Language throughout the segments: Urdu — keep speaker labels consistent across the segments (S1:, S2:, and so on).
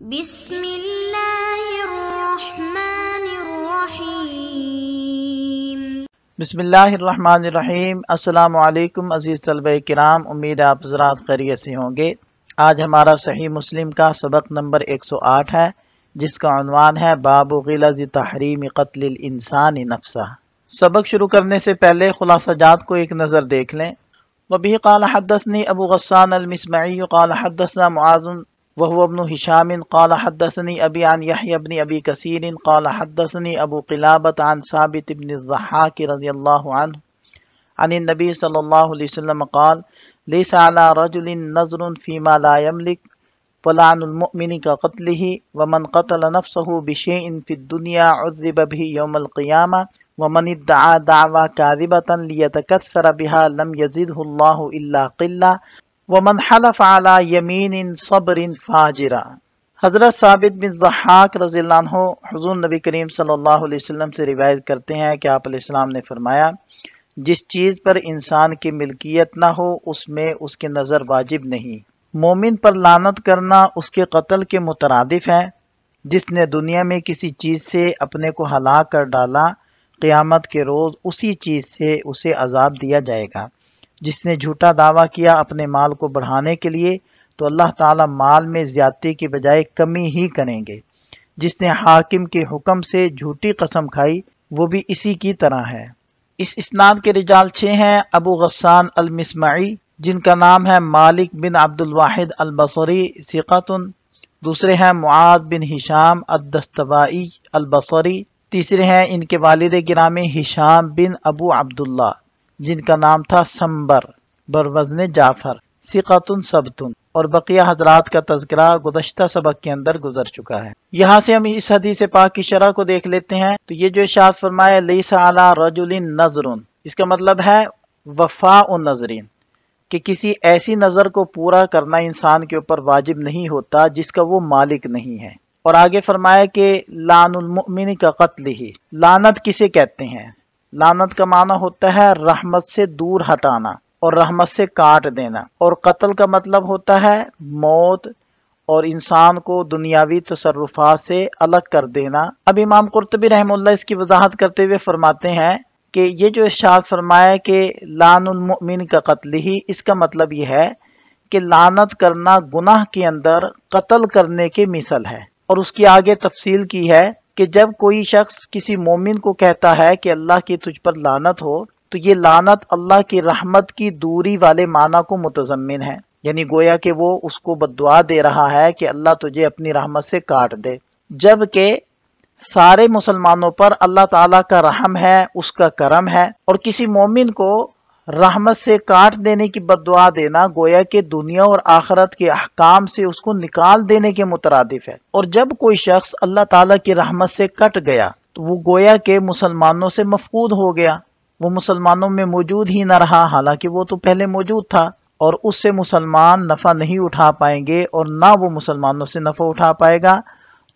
S1: بسم اللہ الرحمن الرحیم۔
S2: بسم اللہ الرحمن الرحیم۔ السلام علیکم عزیز طلبہ کرام، امید ہے آپ حضرات خیریت سے ہوں گے۔ آج ہمارا صحیح مسلم کا سبق نمبر 108 ہے، جس کا عنوان ہے باب غلظ تحریم قتل الانسان نفسہ۔ سبق شروع کرنے سے پہلے خلاصہ جات کو ایک نظر دیکھ لیں۔ وبه قال حدثني ابو غسان المسمعي قال حدثنا معاذ وهو ابن هشام قال حدثني ابي عن يحيى بن ابي كثير قال حدثني ابو قلابة عن ثابت بن الضحاك رضي الله عنه عن النبي صلى الله عليه وسلم قال ليس على رجل نظر فيما لا يملك فلعن المؤمن كقتله ومن قتل نفسه بشيء في الدنيا عذب به يوم القيامة ومن ادعى دعوى كاذبة ليتكثر بها لم يزده الله إلا قلة ومن حلف على يمين صبر فاجرا۔ حضرت ثابت بن ضحاک رضی اللہ عنہ حضور نبی کریم صلی اللہ علیہ وسلم سے روایت کرتے ہیں کہ آپ علیہ السلام نے فرمایا، جس چیز پر انسان کی ملکیت نہ ہو اس میں اس کی نظر واجب نہیں۔ مومن پر لعنت کرنا اس کے قتل کے مترادف ہے۔ جس نے دنیا میں کسی چیز سے اپنے کو ہلاک کر ڈالا، قیامت کے روز اسی چیز سے اسے عذاب دیا جائے گا۔ جس نے جھوٹا دعویٰ کیا اپنے مال کو بڑھانے کے لیے، تو اللہ تعالیٰ مال میں زیادتی کی بجائے کمی ہی کریں گے۔ جس نے حاکم کے حکم سے جھوٹی قسم کھائی، وہ بھی اسی کی طرح ہے۔ اس اسناد کے رجال 6 ہیں۔ ابو غسان المسمعی، جن کا نام ہے مالک بن عبد الواحد البصری ثقۃ، دوسرے ہیں معاذ بن ہشام الدستوائی البصری، تیسرے ہیں ان کے والد گرامی ہشام بن ابو عبداللہ، جن کا نام تھا سمبر بروزن جعفر ثقۃ ثبت، اور بقیہ حضرات کا تذکرہ گزشتہ سبق کے اندر گزر چکا ہے۔ یہاں سے ہم اس حدیث پاک کی شرح کو دیکھ لیتے ہیں۔ تو یہ جو ارشاد فرمایا لیس علی رجل نظر، اس کا مطلب ہے وفاء نظر، کہ کسی ایسی نظر کو پورا کرنا انسان کے اوپر واجب نہیں ہوتا جس کا وہ مالک نہیں ہے۔ اور آگے فرمایا کہ لعن المؤمن کا قتل ہی، لعنت کسے کہتے ہیں؟ لعنت کا معنی ہوتا ہے رحمت سے دور ہٹانا اور رحمت سے کاٹ دینا، اور قتل کا مطلب ہوتا ہے موت اور انسان کو دنیاوی تصرفات سے الگ کر دینا۔ اب امام قرطبی رحمہ اللہ اس کی وضاحت کرتے ہوئے فرماتے ہیں کہ یہ جو ارشاد فرمایا کہ لعن المؤمن کا قتل ہی، اس کا مطلب یہ ہے کہ لعنت کرنا گناہ کے اندر قتل کرنے کے مثل ہے۔ اور اس کی آگے تفصیل کی ہے کہ جب کوئی شخص کسی مومن کو کہتا ہے کہ اللہ کی تجھ پر لعنت ہو، تو یہ لعنت اللہ کی رحمت کی دوری والے معنی کو متضمن ہے، یعنی گویا کہ وہ اس کو بددعا دے رہا ہے کہ اللہ تجھے اپنی رحمت سے کاٹ دے، جبکہ سارے مسلمانوں پر اللہ تعالیٰ کا رحم ہے، اس کا کرم ہے، اور کسی مومن کو رحمت سے کاٹ دینے کی بددعا دینا گویا کہ دنیا اور آخرت کے احکام سے اس کو نکال دینے کے مترادف ہے۔ اور جب کوئی شخص اللہ تعالیٰ کی رحمت سے کٹ گیا تو وہ گویا کہ مسلمانوں سے مفقود ہو گیا، وہ مسلمانوں میں موجود ہی نہ رہا، حالانکہ وہ تو پہلے موجود تھا، اور اس سے مسلمان نفع نہیں اٹھا پائیں گے اور نہ وہ مسلمانوں سے نفع اٹھا پائے گا،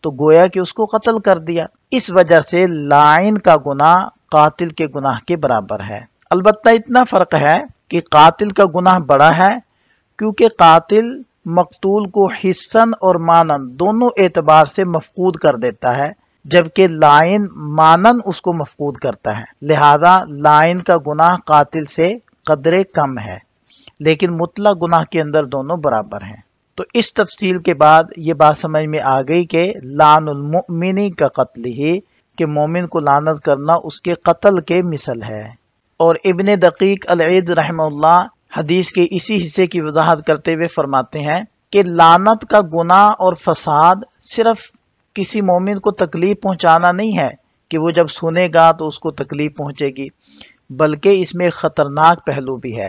S2: تو گویا کہ اس کو قتل کر دیا۔ اس وجہ سے لاعن کا گناہ قاتل کے گناہ کے برابر ہے۔ البتہ اتنا فرق ہے کہ قاتل کا گناہ بڑا ہے، کیونکہ قاتل مقتول کو حسن اور مانن دونوں اعتبار سے مفقود کر دیتا ہے، جبکہ لاعن مانن اس کو مفقود کرتا ہے۔ لہذا لاعن کا گناہ قاتل سے قدرے کم ہے، لیکن مطلق گناہ کے اندر دونوں برابر ہیں۔ تو اس تفصیل کے بعد یہ بات سمجھ میں آ گئی کہ لعن المؤمن کا قتل ہی، کہ مومن کو لعنت کرنا اس کے قتل کے مثل ہے۔ اور ابن دقیق العید رحمہ اللہ حدیث کے اسی حصے کی وضاحت کرتے ہوئے فرماتے ہیں کہ لعنت کا گناہ اور فساد صرف کسی مومن کو تکلیف پہنچانا نہیں ہے کہ وہ جب سنے گا تو اس کو تکلیف پہنچے گی، بلکہ اس میں خطرناک پہلو بھی ہے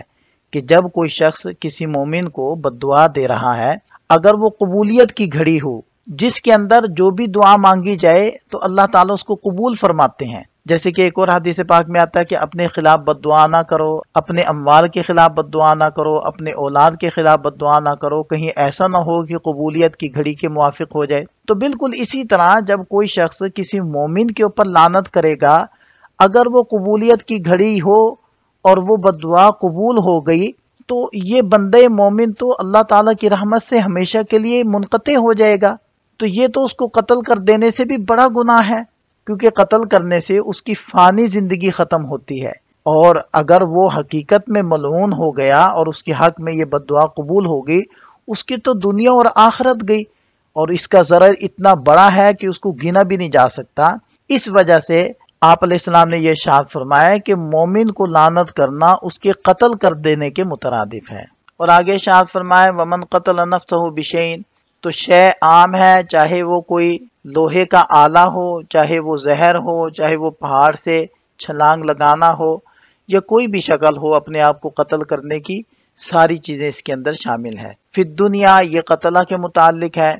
S2: کہ جب کوئی شخص کسی مومن کو بددعا دے رہا ہے، اگر وہ قبولیت کی گھڑی ہو جس کے اندر جو بھی دعا مانگی جائے تو اللہ تعالیٰ اس کو قبول فرماتے ہیں، جیسے کہ ایک اور حدیث پاک میں آتا ہے کہ اپنے خلاف بددعا نہ کرو، اپنے اموال کے خلاف بددعا نہ کرو، اپنے اولاد کے خلاف بددعا نہ کرو، کہیں ایسا نہ ہو کہ قبولیت کی گھڑی کے موافق ہو جائے۔ تو بالکل اسی طرح جب کوئی شخص کسی مومن کے اوپر لعنت کرے گا، اگر وہ قبولیت کی گھڑی ہو اور وہ بددعا قبول ہو گئی، تو یہ بندے مومن تو اللہ تعالیٰ کی رحمت سے ہمیشہ کے لیے منقطع ہو جائے گا۔ تو یہ تو اس کو قتل کر دینے سے بھی بڑا گناہ ہے، کیونکہ قتل کرنے سے اس کی فانی زندگی ختم ہوتی ہے، اور اگر وہ حقیقت میں ملعون ہو گیا اور اس کے حق میں یہ بد دعا قبول ہو گئی، اس کی تو دنیا اور آخرت گئی، اور اس کا ضرر اتنا بڑا ہے کہ اس کو گنا بھی نہیں جا سکتا۔ اس وجہ سے آپ علیہ السلام نے یہ ارشاد فرمایا کہ مومن کو لعنت کرنا اس کے قتل کر دینے کے مترادف ہے۔ اور آگے ارشاد فرمایا ومن قتل نفسہ بشیء، تو شے عام ہے، چاہے وہ کوئی لوہے کا آلہ ہو، چاہے وہ زہر ہو، چاہے وہ پہاڑ سے چھلانگ لگانا ہو، یا کوئی بھی شکل ہو اپنے آپ کو قتل کرنے کی، ساری چیزیں اس کے اندر شامل ہے۔ فی الدنیا یہ قتلہ کے متعلق ہے،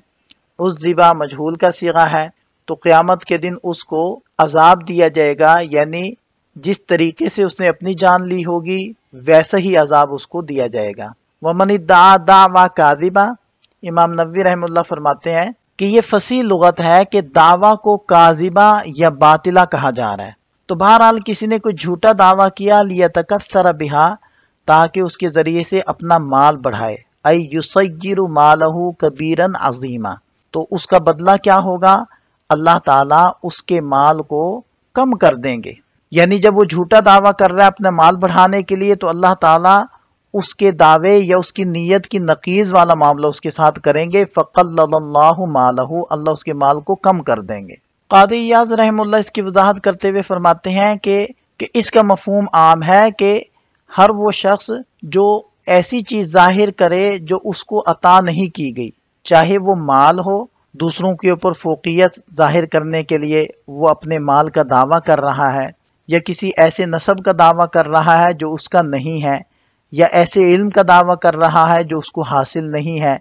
S2: اس ذبح مجہول کا صیغہ ہے، تو قیامت کے دن اس کو عذاب دیا جائے گا، یعنی جس طریقے سے اس نے اپنی جان لی ہوگی ویسا ہی عذاب اس کو دیا جائے گا۔ ومن ادعا دعوی کاذبہ، امام نووی رحمہ اللہ فرماتے ہیں کہ یہ فصیح لغت ہے کہ دعویٰ کو کاذبہ یا باطلہ کہا جا رہا ہے، تو بہرحال کسی نے کوئی جھوٹا دعویٰ کیا لیتکثر بہا، تاکہ اس کے ذریعے سے اپنا مال بڑھائے، ای یصیر مالہ کبیرا عظیما، تو اس کا بدلہ کیا ہوگا؟ اللہ تعالیٰ اس کے مال کو کم کر دیں گے، یعنی جب وہ جھوٹا دعویٰ کر رہا ہے اپنا مال بڑھانے کے لیے، تو اللہ تعالیٰ اس کے دعوے یا اس کی نیت کی نقیض والا معاملہ اس کے ساتھ کریں گے، فقلل اللہ مالہ، اللہ اس کے مال کو کم کر دیں گے۔ قاضی ایاز رحمہ اللہ اس کی وضاحت کرتے ہوئے فرماتے ہیں کہ اس کا مفہوم عام ہے کہ ہر وہ شخص جو ایسی چیز ظاہر کرے جو اس کو عطا نہیں کی گئی، چاہے وہ مال ہو، دوسروں کے اوپر فوقیت ظاہر کرنے کے لیے وہ اپنے مال کا دعویٰ کر رہا ہے، یا کسی ایسے نسب کا دعویٰ کر رہا ہے جو اس کا نہیں ہے، یا ایسے علم کا دعویٰ کر رہا ہے جو اس کو حاصل نہیں ہے،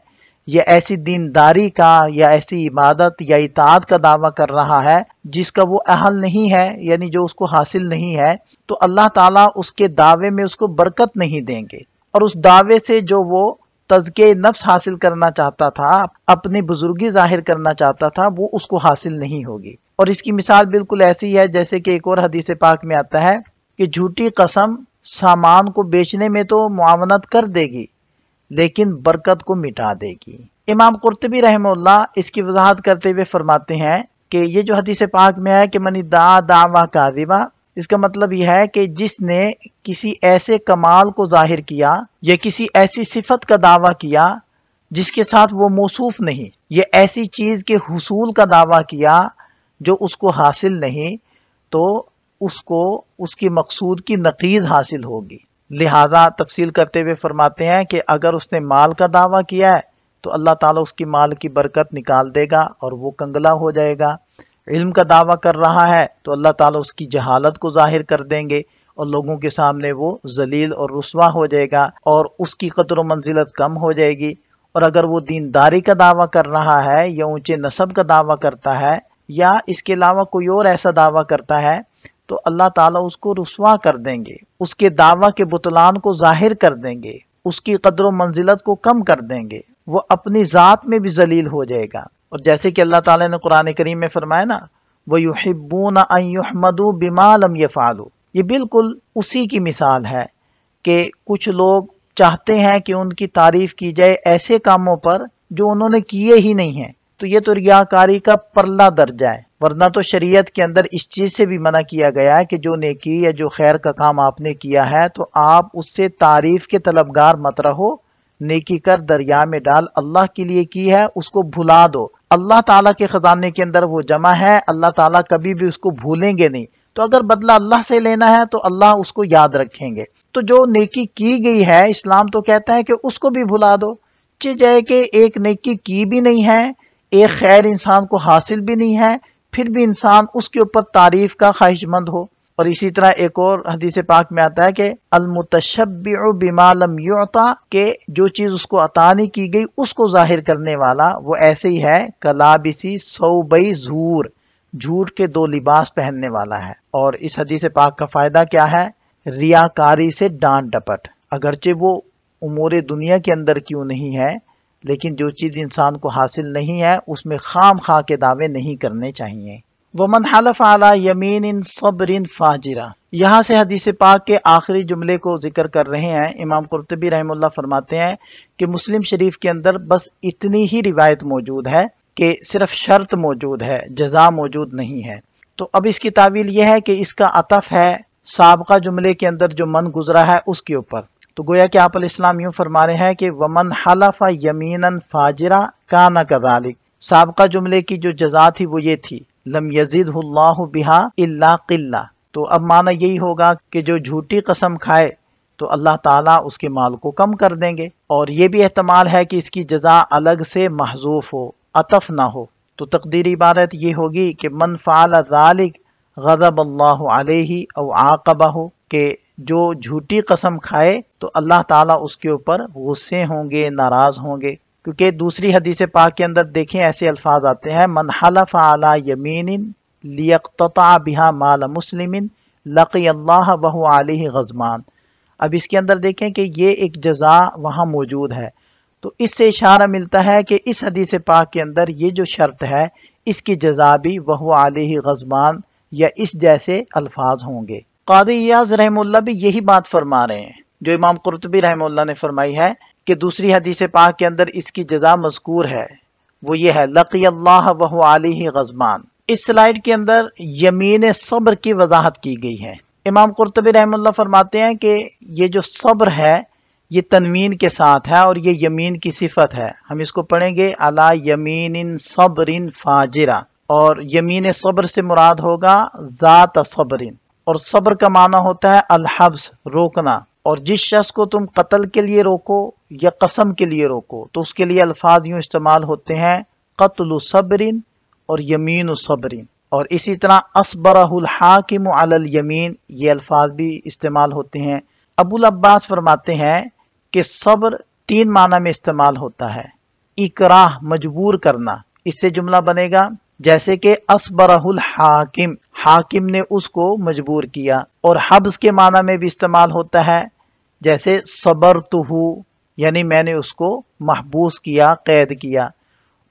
S2: یا ایسی دینداری کا یا ایسی عبادت یا اطاعت کا دعویٰ کر رہا ہے جس کا وہ اہل نہیں ہے، یعنی جو اس کو حاصل نہیں ہے، تو اللہ تعالیٰ اس کے دعوے میں اس کو برکت نہیں دیں گے، اور اس دعوے سے جو وہ تزکیہ نفس حاصل کرنا چاہتا تھا، اپنی بزرگی ظاہر کرنا چاہتا تھا، وہ اس کو حاصل نہیں ہوگی۔ اور اس کی مثال بالکل ایسی ہے جیسے کہ ایک اور حدیث پاک میں آتا ہے کہ جھوٹی قسم سامان کو بیچنے میں تو معاونت کر دے گی لیکن برکت کو مٹا دے گی۔ امام قرطبی رحمہ اللہ اس کی وضاحت کرتے ہوئے فرماتے ہیں کہ یہ جو حدیث پاک میں ہے کہ من ادعا دعوی کاذبہ، اس کا مطلب یہ ہے کہ جس نے کسی ایسے کمال کو ظاہر کیا یا کسی ایسی صفت کا دعویٰ کیا جس کے ساتھ وہ موصوف نہیں، یا ایسی چیز کے حصول کا دعویٰ کیا جو اس کو حاصل نہیں، تو اس کو اس کی مقصود کی نقیض حاصل ہوگی۔ لہذا تفصیل کرتے ہوئے فرماتے ہیں کہ اگر اس نے مال کا دعویٰ کیا ہے تو اللہ تعالیٰ اس کی مال کی برکت نکال دے گا اور وہ کنگلا ہو جائے گا۔ علم کا دعویٰ کر رہا ہے تو اللہ تعالیٰ اس کی جہالت کو ظاہر کر دیں گے اور لوگوں کے سامنے وہ ذلیل اور رسوا ہو جائے گا اور اس کی قدر و منزلت کم ہو جائے گی۔ اور اگر وہ دینداری کا دعویٰ کر رہا ہے یا اونچے نسب کا دعویٰ کرتا ہے یا اس کے علاوہ کوئی اور ایسا دعویٰ کرتا ہے تو اللہ تعالیٰ اس کو رسوا کر دیں گے، اس کے دعویٰ کے بطلان کو ظاہر کر دیں گے، اس کی قدر و منزلت کو کم کر دیں گے، وہ اپنی ذات میں بھی ذلیل ہو جائے گا۔ اور جیسے کہ اللہ تعالیٰ نے قرآن کریم میں فرمایا نا وَيُحِبُّونَ أَن يُحْمَدُوا بِمَا لَمْ يَفْعَلُوا، یہ بالکل اسی کی مثال ہے کہ کچھ لوگ چاہتے ہیں کہ ان کی تعریف کی جائے ایسے کاموں پر جو انہوں نے کیے ہی نہیں ہیں، تو یہ تو ریاکاری کا پرلا درجہ ہے، ورنہ تو شریعت کے اندر اس چیز سے بھی منع کیا گیا ہے کہ جو نیکی یا جو خیر کا کام آپ نے کیا ہے تو آپ اس سے تعریف کے طلبگار مت رہو، نیکی کر دریا میں ڈال، اللہ کے لیے کی ہے اس کو بھلا دو، اللہ تعالیٰ کے خزانے کے اندر وہ جمع ہے، اللہ تعالیٰ کبھی بھی اس کو بھولیں گے نہیں، تو اگر بدلہ اللہ سے لینا ہے تو اللہ اس کو یاد رکھیں گے۔ تو جو نیکی کی گئی ہے اسلام تو کہتا ہے کہ اس کو بھی بھلا دو، چاہے کہ ایک نیکی کی بھی نہیں ہے، ایک خیر انسان کو حاصل بھی نہیں ہے، پھر بھی انسان اس کے اوپر تعریف کا خواہش مند ہو۔ اور اسی طرح ایک اور حدیث پاک میں آتا ہے کہ المتشبع بما لم یعطا، کہ جو چیز اس کو عطا نہیں کی گئی اس کو ظاہر کرنے والا وہ ایسے ہی ہے کلابسی ثوبی زور، جھوٹ کے دو لباس پہننے والا ہے۔ اور اس حدیث پاک کا فائدہ کیا ہے؟ ریاکاری سے ڈانٹ ڈپٹ، اگرچہ وہ امور دنیا کے اندر کیوں نہیں ہے لیکن جو چیز انسان کو حاصل نہیں ہے اس میں خام خواہ کے دعوے نہیں کرنے چاہیے۔ وَمَنْ حَلَفَ عَلَى يَمِينٍ صَبْرٍ فَاجِرًا، یہاں سے حدیث پاک کے آخری جملے کو ذکر کر رہے ہیں۔ امام قرطبی رحمہ اللہ فرماتے ہیں کہ مسلم شریف کے اندر بس اتنی ہی روایت موجود ہے کہ صرف شرط موجود ہے، جزا موجود نہیں ہے۔ تو اب اس کی تعویل یہ ہے کہ اس کا عطف ہے سابقہ جملے کے اندر جو من گزرا ہے اس کے اوپر۔ تو گویا کہ آپ علیہ السلام یوں فرما رہے ہیں کہ وَمَنْ حَلَفَ يَمِينًا فَاجِرًا كَانَ كَذَلِكَ، سابقہ جملے کی جو جزا تھی وہ یہ تھی لَمْ يَزِدْهُ اللَّهُ بِهَا إِلَّا قِلَّةً۔ تو اب معنی یہی ہوگا کہ جو جھوٹی قسم کھائے تو اللہ تعالیٰ اس کے مال کو کم کر دیں گے، اور یہ بھی احتمال ہے کہ اس کی جزا الگ سے محذوف ہو، عطف نہ ہو۔ تو تقدیری عبارت یہ ہوگی کہ من فعل ذلك غضب اللہ علیہ او عاقبہ، کہ جو جھوٹی قسم کھائے تو اللہ تعالیٰ اس کے اوپر غصے ہوں گے، ناراض ہوں گے۔ کیونکہ دوسری حدیث پاک کے اندر دیکھیں ایسے الفاظ آتے ہیں من حلف علی یمین لیقتطع بها مال مسلم لقی اللہ وہو علیہ غضبان۔ اب اس کے اندر دیکھیں کہ یہ ایک جزا وہاں موجود ہے، تو اس سے اشارہ ملتا ہے کہ اس حدیث پاک کے اندر یہ جو شرط ہے اس کی جزا بھی وہو علیہ غضبان یا اس جیسے الفاظ ہوں گے۔ قاضی ایاز رحمہ اللہ بھی یہی بات فرما رہے ہیں جو امام قرطبی رحمہ اللہ نے فرمائی ہے کہ دوسری حدیث پاک کے اندر اس کی جزا مذکور ہے، وہ یہ ہے لقی اللہ وہو علیہ غضبان۔ اس سلائیڈ کے اندر یمین صبر کی وضاحت کی گئی ہے۔ امام قرطبی رحمہ اللہ فرماتے ہیں کہ یہ جو صبر ہے یہ تنوین کے ساتھ ہے اور یہ یمین کی صفت ہے۔ ہم اس کو پڑھیں گے علی یمین صبر فاجرہ، اور یمین صبر سے مراد ہوگا ذات صبر، اور صبر کا معنی ہوتا ہے الحبس، روکنا، اور جس شخص کو تم قتل کے لیے روکو یا قسم کے لیے روکو تو اس کے لیے الفاظ یوں استعمال ہوتے ہیں قتل صبر اور یمین صبر، اور اسی طرح اصبرہ الحاکم علی الیمین، یہ الفاظ بھی استعمال ہوتے ہیں۔ ابو العباس فرماتے ہیں کہ صبر تین معنی میں استعمال ہوتا ہے۔ اکراہ، مجبور کرنا، اس سے جملہ بنے گا جیسے کہ اصبرہ الحاکم، حاکم نے اس کو مجبور کیا، اور حبس کے معنی میں بھی استعمال ہوتا ہے جیسے صبرتہ، یعنی میں نے اس کو محبوس کیا، قید کیا،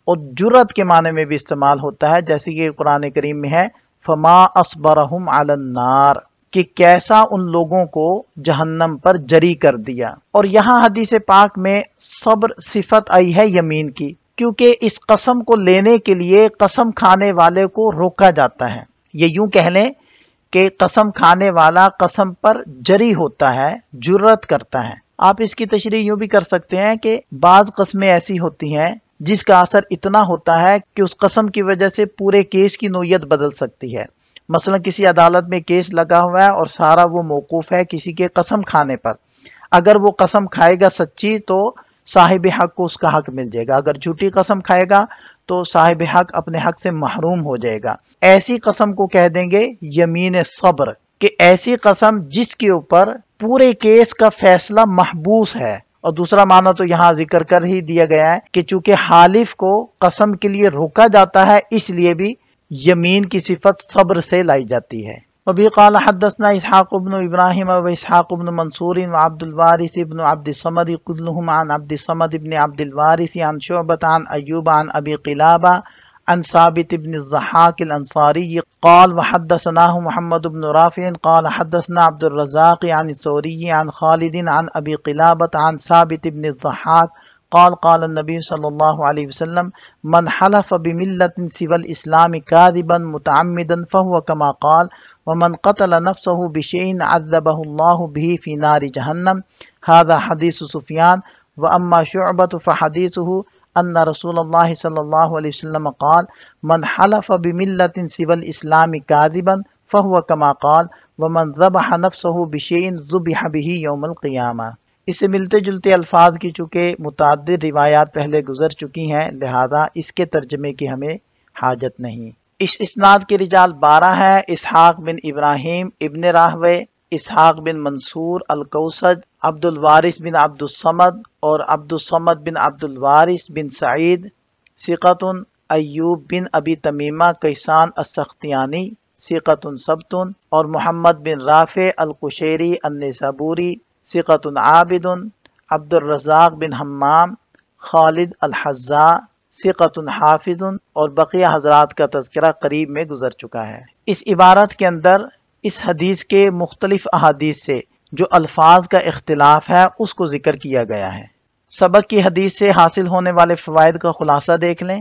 S2: اور جرت کے معنی میں بھی استعمال ہوتا ہے جیسے کہ قرآن کریم میں ہے فما اصبرہم علی النار، کہ کیسا ان لوگوں کو جہنم پر جری کر دیا۔ اور یہاں حدیث پاک میں صبر صفت آئی ہے یمین کی، کیونکہ اس قسم کو لینے کے لیے قسم کھانے والے کو روکا جاتا ہے۔ یہ یوں کہہ لیں کہ قسم کھانے والا قسم پر جری ہوتا ہے، جرت کرتا ہے۔ آپ اس کی تشریح یوں بھی کر سکتے ہیں کہ بعض قسمیں ایسی ہوتی ہیں جس کا اثر اتنا ہوتا ہے کہ اس قسم کی وجہ سے پورے کیس کی نوعیت بدل سکتی ہے۔ مثلا کسی عدالت میں کیس لگا ہوا ہے اور سارا وہ موقوف ہے کسی کے قسم کھانے پر، اگر وہ قسم کھائے گا سچی تو صاحب حق کو اس کا حق مل جائے گا، اگر جھوٹی قسم کھائے گا تو صاحب حق اپنے حق سے محروم ہو جائے گا۔ ایسی قسم کو کہہ دیں گے یمین صبر، کہ ایسی قسم جس کے اوپر پورے کیس کا فیصلہ محبوس ہے۔ اور دوسرا معنی تو یہاں ذکر کر ہی دیا گیا ہے کہ چونکہ حالف کو قسم کے لیے روکا جاتا ہے اس لیے بھی یمین کی صفت صبر سے لائی جاتی ہے۔ وبه قال حدثنا اسحاق بن ابراہیم و اسحاق بن منصور و عبد الوارث بن عبد الصمد كلهم عن عبد الصمد بن عبد الوارث عن شعبة عن ایوب عن ابی قلابہ عن ثابت بن الضحاك الانصاری قال وحدثناه محمد بن رافع قال حدثنا عبد الرزاق عن الثوری عن خالد عن ابی قلابة عن ثابت بن الضحاك قال قال النبي صلى الله عليه وسلم من حلف بملة سوى الإسلام كاذبا متعمدا فهو كما قال ومن قتل نفسه بشيء عذبه الله به في نار جهنم۔ هذا حديث سفيان، وأما شعبة فحديثه أن رسول الله صلى الله عليه وسلم قال من حلف بملة سوى الإسلام كاذبا فهو كما قال ومن ذبح نفسه بشيء ذبح به يوم القيامة۔ اس سے ملتے جلتے الفاظ کی چونکہ متعدد روایات پہلے گزر چکی ہیں لہذا اس کے ترجمے کی ہمیں حاجت نہیں۔ اس اسناد کے رجال 12 ہیں، اسحاق بن ابراہیم ابن راہوے، اسحاق بن منصور الکوسج، عبد الوارث بن عبد الصمد اور عبد الصمد بن عبد الوارث بن سعید ثقۃ، ایوب بن ابی تمیمہ کیسان السختیانی ثقۃ ثبت، اور محمد بن رافع القشیری النیسابوری ثقۃ عابد، عبد الرزاق بن حمام، خالد الحذاء ثقۃ حافظ، اور بقیہ حضرات کا تذکرہ قریب میں گزر چکا ہے۔ اس عبارت کے اندر اس حدیث کے مختلف احادیث سے جو الفاظ کا اختلاف ہے اس کو ذکر کیا گیا ہے۔ سبق کی حدیث سے حاصل ہونے والے فوائد کا خلاصہ دیکھ لیں۔